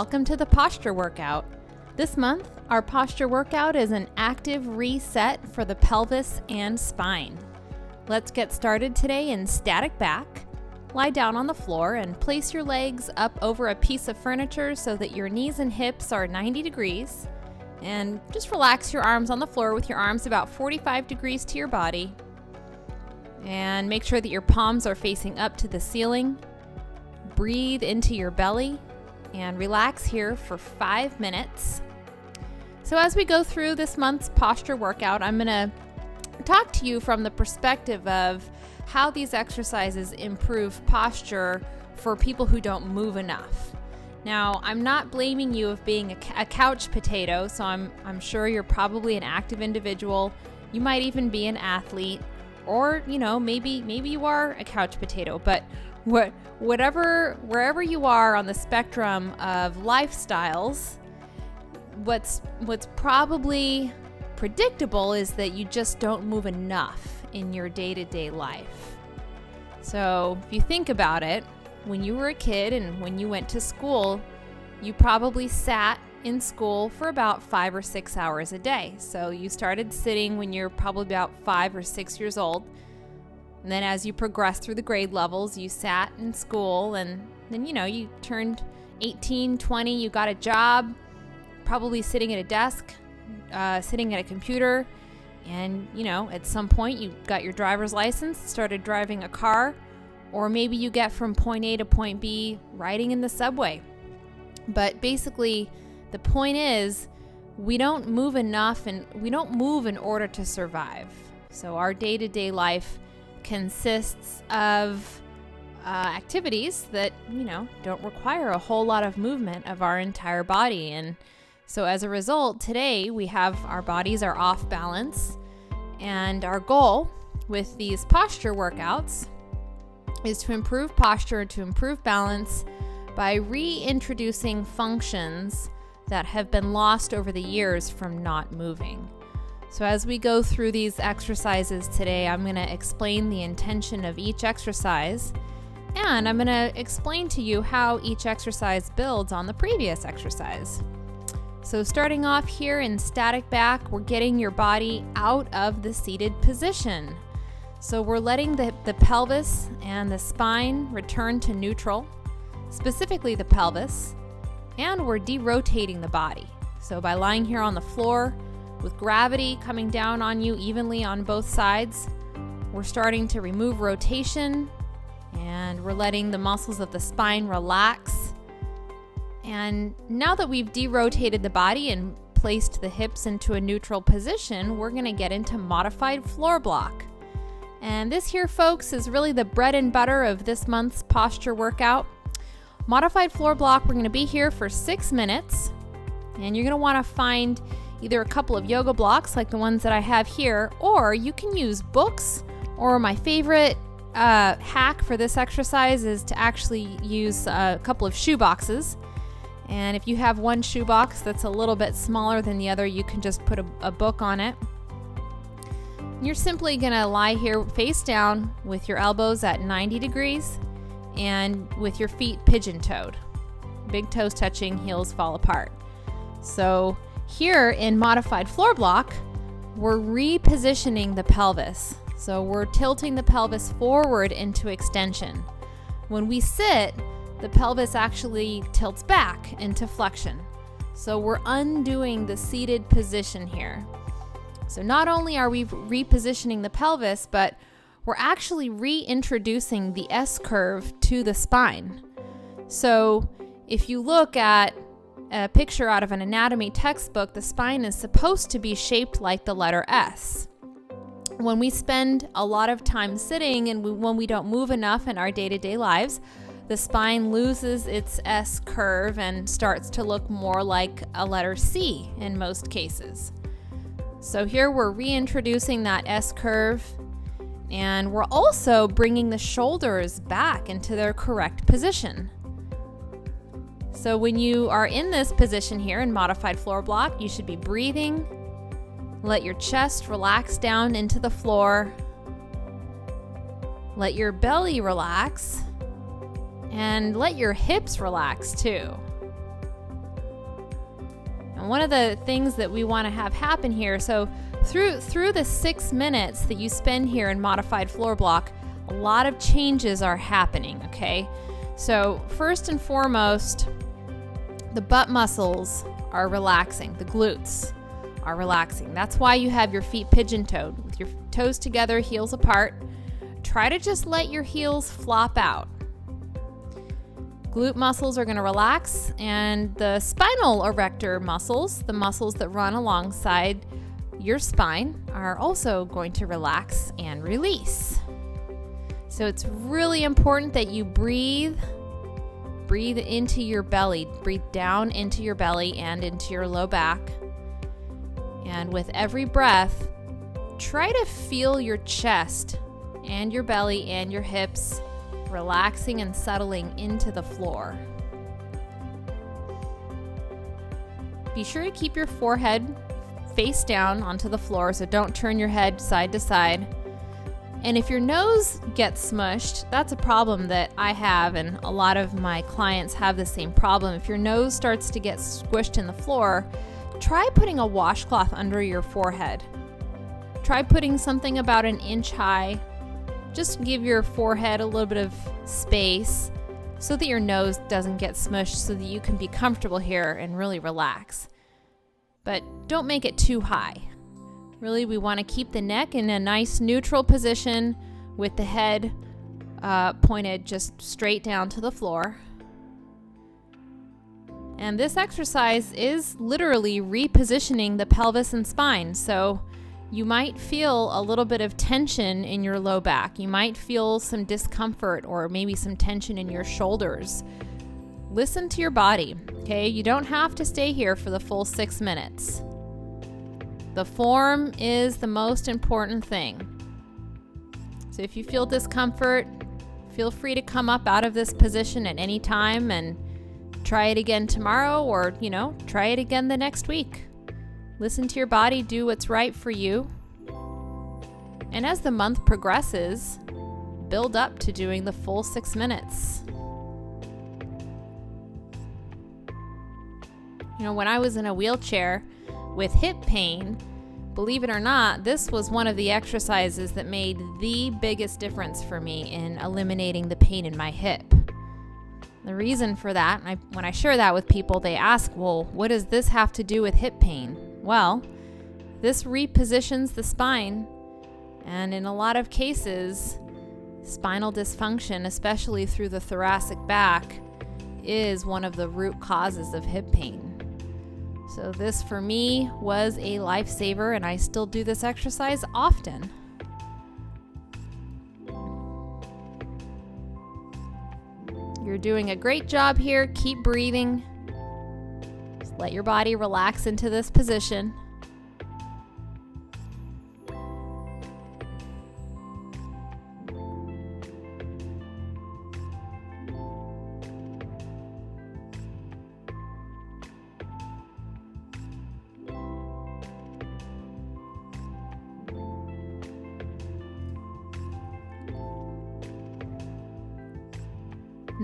welcome to the posture workout. This month, our posture workout is an active reset for the pelvis and spine. Let's get started today in static back. Lie down on the floor and place your legs up over a piece of furniture so that your knees and hips are 90 degrees. And just relax your arms on the floor with your arms about 45 degrees to your body. And make sure that your palms are facing up to the ceiling. Breathe into your belly and relax here for 5 minutes. So as we go through this month's posture workout, I'm going to talk to you from the perspective of how these exercises improve posture for people who don't move enough. Now, I'm not blaming you of being a couch potato, so I'm sure you're probably an active individual. You might even be an athlete, or maybe you are a couch potato, but wherever you are on the spectrum of lifestyles, what's probably predictable is that you just don't move enough in your day-to-day life. So if you think about it, when you were a kid and when you went to school, you probably sat in school for about 5 or 6 hours a day. So you started sitting when you're probably about 5 or 6 years old. And then as you progressed through the grade levels, you sat in school, and then you turned 18, 20, you got a job, probably sitting at a desk, sitting at a computer, and at some point you got your driver's license, started driving a car, or maybe you get from point A to point B riding in the subway. But basically the point is, we don't move enough, and we don't move in order to survive. So our day-to-day life consists of activities that don't require a whole lot of movement of our entire body. And so as a result, today we have our bodies are off balance, and our goal with these posture workouts is to improve posture, to improve balance by reintroducing functions that have been lost over the years from not moving. So as we go through these exercises today, I'm going to explain the intention of each exercise, and I'm going to explain to you how each exercise builds on the previous exercise. So starting off here in static back, we're getting your body out of the seated position. So we're letting the pelvis and the spine return to neutral, specifically the pelvis, and we're derotating the body. So by lying here on the floor, with gravity coming down on you evenly on both sides, we're starting to remove rotation, and we're letting the muscles of the spine relax. And now that we've derotated the body and placed the hips into a neutral position, we're going to get into modified floor block. And this here, folks, is really the bread and butter of this month's posture workout. Modified floor block, we're going to be here for 6 minutes, and you're going to want to find either a couple of yoga blocks like the ones that I have here, or you can use books, or my favorite hack for this exercise is to actually use a couple of shoe boxes. And if you have one shoe box that's a little bit smaller than the other, you can just put a book on it. You're simply going to lie here face down with your elbows at 90 degrees and with your feet pigeon-toed. Big toes touching, heels fall apart. So here in modified floor block, we're repositioning the pelvis. So we're tilting the pelvis forward into extension. When we sit, the pelvis actually tilts back into flexion. So we're undoing the seated position here. So not only are we repositioning the pelvis, but we're actually reintroducing the S-curve to the spine. So if you look at a picture out of an anatomy textbook, the spine is supposed to be shaped like the letter S. When we spend a lot of time sitting and when we don't move enough in our day-to-day lives, the spine loses its S curve and starts to look more like a letter C in most cases. So here we're reintroducing that S curve, and we're also bringing the shoulders back into their correct position. So when you are in this position here in modified floor block, you should be breathing. Let your chest relax down into the floor. Let your belly relax. And let your hips relax too. And one of the things that we want to have happen here, so through the 6 minutes that you spend here in modified floor block, a lot of changes are happening, okay? So first and foremost, the butt muscles are relaxing, the glutes are relaxing. That's why you have your feet pigeon-toed, with your toes together, heels apart. Try to just let your heels flop out. Glute muscles are going to relax, and the spinal erector muscles, the muscles that run alongside your spine, are also going to relax and release. So it's really important that you breathe into your belly, breathe down into your belly and into your low back. And with every breath, try to feel your chest and your belly and your hips relaxing and settling into the floor. Be sure to keep your forehead face down onto the floor, so don't turn your head side to side. And if your nose gets smushed, that's a problem that I have, and a lot of my clients have the same problem. If your nose starts to get squished in the floor, try putting a washcloth under your forehead. Try putting something about 1 inch high. Just give your forehead a little bit of space so that your nose doesn't get smushed, so that you can be comfortable here and really relax. But don't make it too high. Really, we want to keep the neck in a nice neutral position with the head pointed just straight down to the floor. And this exercise is literally repositioning the pelvis and spine. So you might feel a little bit of tension in your low back. You might feel some discomfort or maybe some tension in your shoulders. Listen to your body, okay? You don't have to stay here for the full 6 minutes. The form is the most important thing. So if you feel discomfort, feel free to come up out of this position at any time and try it again tomorrow, or, try it again the next week. Listen to your body, do what's right for you. And as the month progresses, build up to doing the full 6 minutes. When I was in a wheelchair with hip pain, believe it or not, this was one of the exercises that made the biggest difference for me in eliminating the pain in my hip. The reason for that, when I share that with people, they ask, well, what does this have to do with hip pain? Well, this repositions the spine, and in a lot of cases, spinal dysfunction, especially through the thoracic back, is one of the root causes of hip pain. So this for me was a lifesaver, and I still do this exercise often. You're doing a great job here. Keep breathing. Just let your body relax into this position.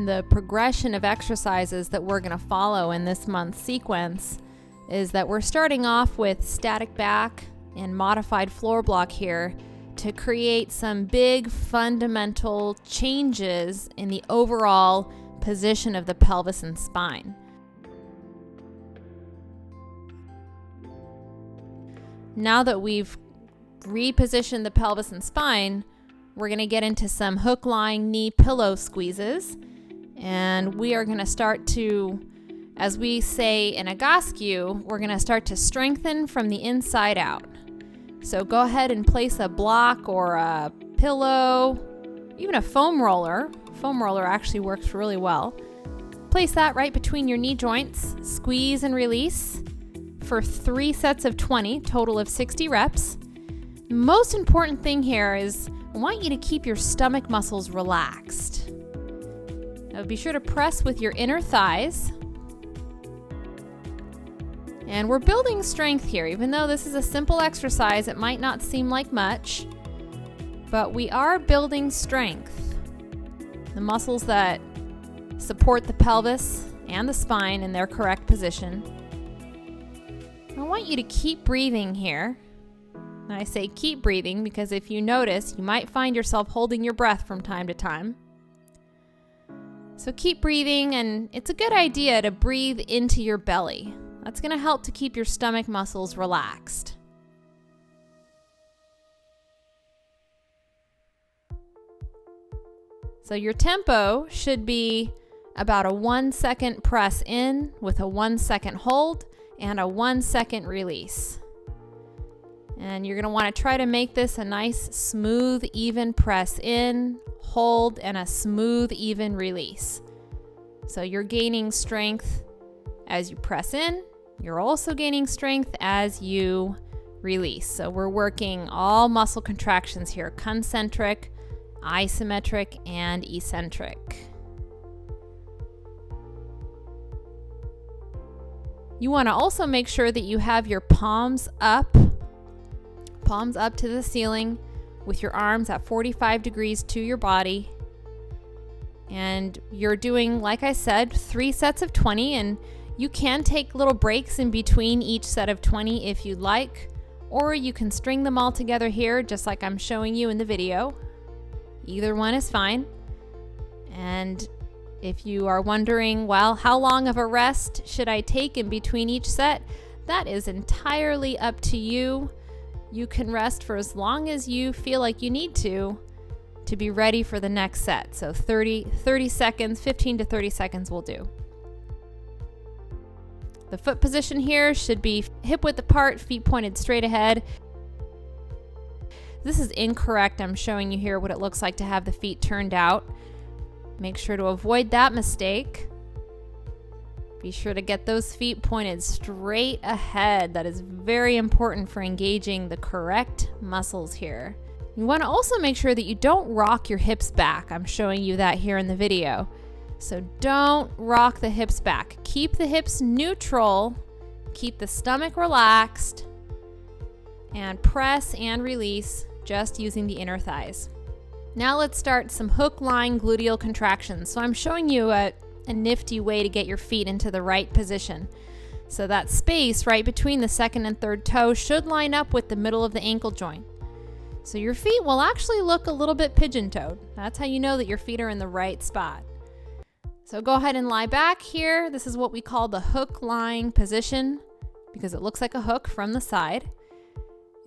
The progression of exercises that we're going to follow in this month's sequence is that we're starting off with static back and modified floor block here to create some big fundamental changes in the overall position of the pelvis and spine. Now that we've repositioned the pelvis and spine, we're going to get into some hookline knee pillow squeezes. And we are going to start to, as we say in Agascu, we're going to start to strengthen from the inside out. So go ahead and place a block or a pillow, even a foam roller. Foam roller actually works really well. Place that right between your knee joints. Squeeze and release for 3 sets of 20, total of 60 reps. The most important thing here is I want you to keep your stomach muscles relaxed. Now be sure to press with your inner thighs. And we're building strength here. Even though this is a simple exercise, it might not seem like much, but we are building strength. The muscles that support the pelvis and the spine in their correct position. I want you to keep breathing here. And I say keep breathing because if you notice, you might find yourself holding your breath from time to time. So keep breathing, and it's a good idea to breathe into your belly. That's going to help to keep your stomach muscles relaxed. So your tempo should be about a 1 second press in with a 1 second hold and a 1 second release. And you're going to want to try to make this a nice, smooth, even press in, hold, and a smooth, even release. So you're gaining strength as you press in. You're also gaining strength as you release. So we're working all muscle contractions here: concentric, isometric, and eccentric. You want to also make sure that you have your palms up to the ceiling with your arms at 45 degrees to your body. And you're doing, like I said, 3 sets of 20, and you can take little breaks in between each set of 20 if you'd like, or you can string them all together here just like I'm showing you in the video. Either one is fine. And if you are wondering, well, how long of a rest should I take in between each set? That is entirely up to you. You can rest for as long as you feel like you need to be ready for the next set. So 30 seconds, 15 to 30 seconds will do. The foot position here should be hip width apart, feet pointed straight ahead. This is incorrect. I'm showing you here what it looks like to have the feet turned out. Make sure to avoid that mistake. Be sure to get those feet pointed straight ahead. That is very important for engaging the correct muscles here. You want to also make sure that you don't rock your hips back. I'm showing you that here in the video. So don't rock the hips back. Keep the hips neutral. Keep the stomach relaxed. And press and release just using the inner thighs. Now let's start some hook-line gluteal contractions. So I'm showing you a nifty way to get your feet into the right position. So that space right between the second and third toe should line up with the middle of the ankle joint. So your feet will actually look a little bit pigeon-toed. That's how you know that your feet are in the right spot. So go ahead and lie back here. This is what we call the hook-lying position because it looks like a hook from the side.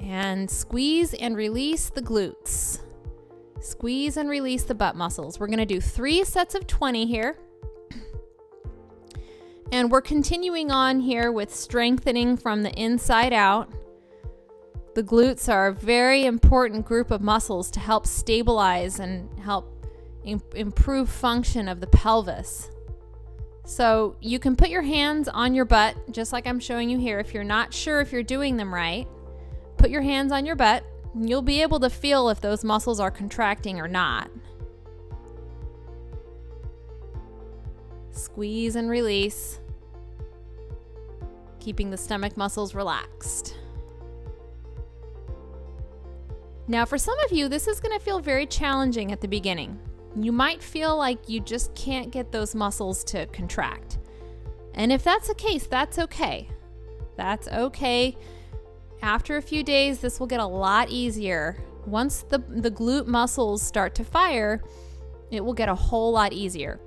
And squeeze and release the glutes. Squeeze and release the butt muscles. We're going to do 3 sets of 20 here. And we're continuing on here with strengthening from the inside out. The glutes are a very important group of muscles to help stabilize and help improve function of the pelvis. So you can put your hands on your butt, just like I'm showing you here. If you're not sure if you're doing them right, put your hands on your butt. And you'll be able to feel if those muscles are contracting or not. Squeeze and release, keeping the stomach muscles relaxed. Now, for some of you, this is going to feel very challenging at the beginning. You might feel like you just can't get those muscles to contract. And if that's the case, that's okay. That's okay. After a few days, this will get a lot easier. Once the glute muscles start to fire, it will get a whole lot easier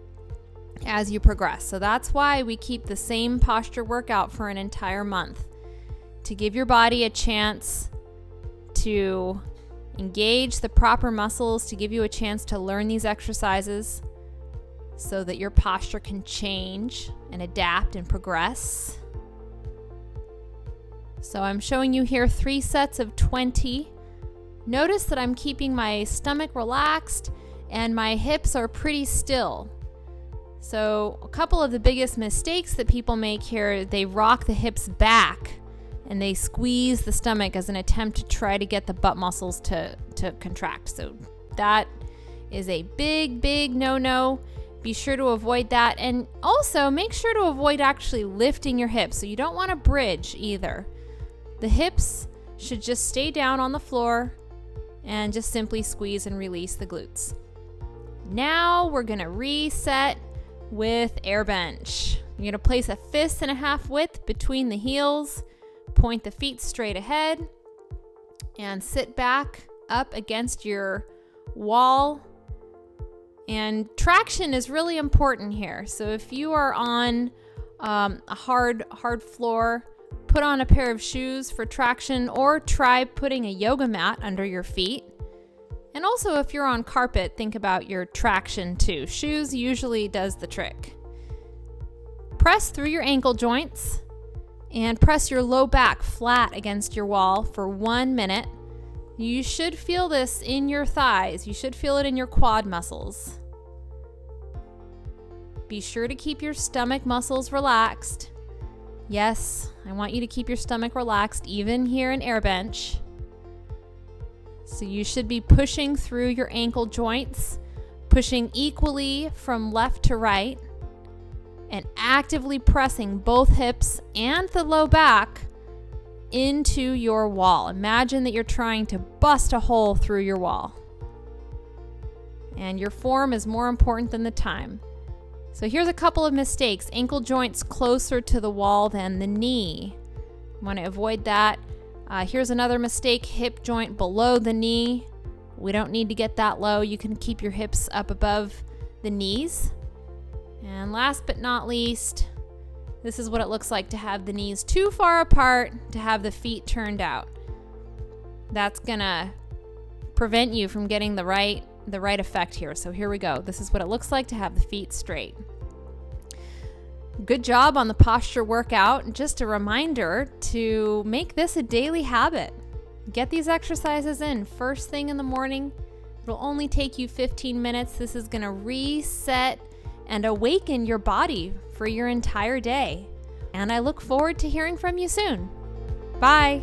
as you progress. So that's why we keep the same posture workout for an entire month, to give your body a chance to engage the proper muscles, to give you a chance to learn these exercises so that your posture can change and adapt and progress. So I'm showing you here 3 sets of 20. Notice that I'm keeping my stomach relaxed and my hips are pretty still. So a couple of the biggest mistakes that people make here, they rock the hips back and they squeeze the stomach as an attempt to try to get the butt muscles to contract. So that is a big no-no. Be sure to avoid that. And also make sure to avoid actually lifting your hips. So you don't want to bridge either. The hips should just stay down on the floor and just simply squeeze and release the glutes. Now we're going to reset with air bench. You're going to place a 1.5 fist width between the heels. point the feet straight ahead and sit back up against your wall. And traction is really important here. So if you are on a hard floor, put on a pair of shoes for traction, or try putting a yoga mat under your feet. And also if you're on carpet, think about your traction too. Shoes usually does the trick. Press through your ankle joints and press your low back flat against your wall for 1 minute. You should feel this in your thighs. You should feel it in your quad muscles. Be sure to keep your stomach muscles relaxed. Yes, I want you to keep your stomach relaxed even here in air bench. So you should be pushing through your ankle joints, pushing equally from left to right, and actively pressing both hips and the low back into your wall. Imagine that you're trying to bust a hole through your wall. And your form is more important than the time. So here's a couple of mistakes. Ankle joints closer to the wall than the knee. You want to avoid that. Here's another mistake, hip joint below the knee. We don't need to get that low. You can keep your hips up above the knees. And last but not least, this is what it looks like to have the knees too far apart, to have the feet turned out. That's gonna prevent you from getting the right effect here. So here we go. This is what it looks like to have the feet straight. Good job on the posture workout. Just a reminder to make this a daily habit. Get these exercises in first thing in the morning. It'll only take you 15 minutes. This is going to reset and awaken your body for your entire day. And I look forward to hearing from you soon. Bye.